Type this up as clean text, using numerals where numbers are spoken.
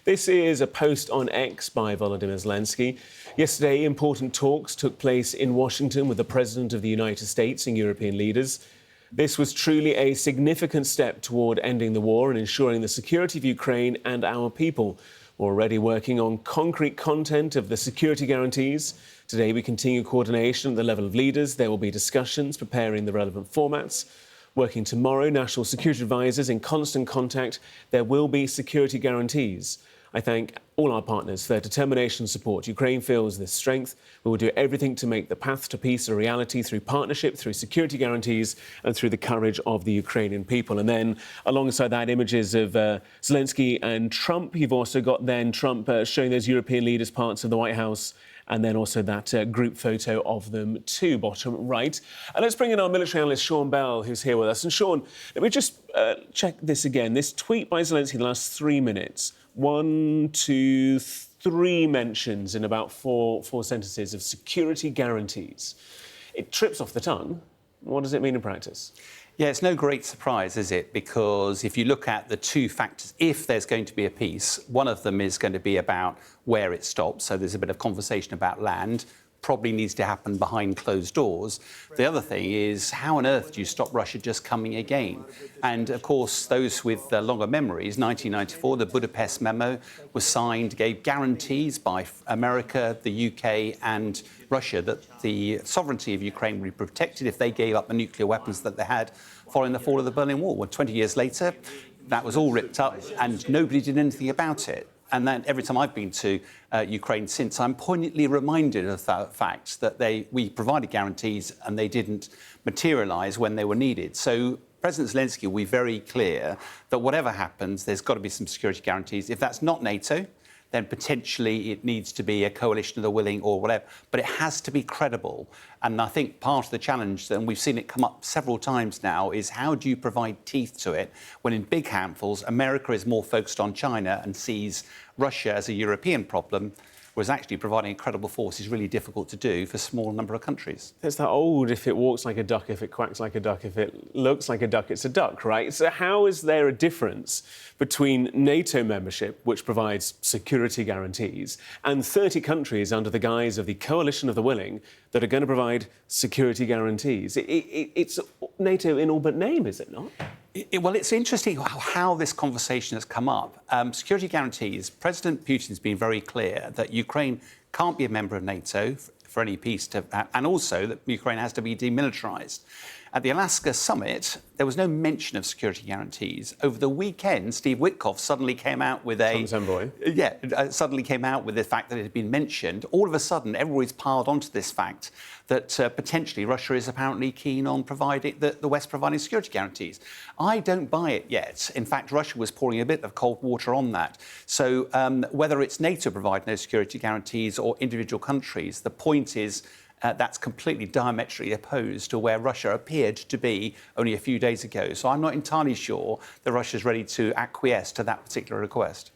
This is a post on X by Volodymyr Zelenskyy. Yesterday, important talks took place in Washington with the President of the United States and European leaders. This was truly a significant step toward ending the war and ensuring the security of Ukraine and our people. We're already working on concrete content of the security guarantees. Today, we continue coordination at the level of leaders. There will be discussions preparing the relevant formats. Working tomorrow, national security advisors in constant contact. There will be security guarantees. I thank all our partners for their determination and support. Ukraine feels this strength. We will do everything to make the path to peace a reality through partnership, through security guarantees and through the courage of the Ukrainian people. And then alongside that, images of Zelenskyy and Trump. You've also got then Trump showing those European leaders parts of the White House, and then also that group photo of them too, bottom right. And let's bring in our military analyst, Sean Bell, who's here with us. And Sean, let me just check this again. This tweet by Zelenskyy in the last 3 minutes. 1, 2, 3 mentions in about four sentences of security guarantees. It trips off the tongue. What does it mean in practice? Yeah, it's no great surprise, is it? Because if you look at the two factors, if there's going to be a peace, one of them is going to be about where it stops. So there's a bit of conversation about land. Probably needs to happen behind closed doors. The other thing is, how on earth do you stop Russia just coming again? And of course, those with longer memories, 1994, the Budapest memo was signed, gave guarantees by America, the UK and Russia that the sovereignty of Ukraine would be protected if they gave up the nuclear weapons that they had following the fall of the Berlin Wall. Well, 20 years later, that was all ripped up and nobody did anything about it. And then every time I've been to Ukraine since, I'm poignantly reminded of that fact that we provided guarantees and they didn't materialise when they were needed. So President Zelenskyy will be very clear that whatever happens, there's got to be some security guarantees. If that's not NATO, then potentially it needs to be a coalition of the willing or whatever. But it has to be credible. And I think part of the challenge, and we've seen it come up several times now, is how do you provide teeth to it when in big handfuls, America is more focused on China and sees Russia as a European problem, whereas actually providing a credible force is really difficult to do for a small number of countries. It's that old, if it walks like a duck, if it quacks like a duck, if it looks like a duck, it's a duck, right? So how is there a difference between NATO membership, which provides security guarantees, and 30 countries under the guise of the coalition of the willing that are going to provide security guarantees? It's NATO in all but name, is it not? Well, it's interesting how this conversation has come up. Security guarantees, President Putin's been very clear that Ukraine can't be a member of NATO for any peace, and also that Ukraine has to be demilitarised. At the Alaska summit, there was no mention of security guarantees. Over the weekend, Steve Witkoff suddenly came out with suddenly came out with the fact that it had been mentioned. All of a sudden, everybody's piled onto this fact that potentially Russia is apparently keen on providing the West providing security guarantees. I don't buy it yet. In fact, Russia was pouring a bit of cold water on that. So whether it's NATO providing those security guarantees or individual countries, the point is that's completely diametrically opposed to where Russia appeared to be only a few days ago. So I'm not entirely sure that Russia's ready to acquiesce to that particular request.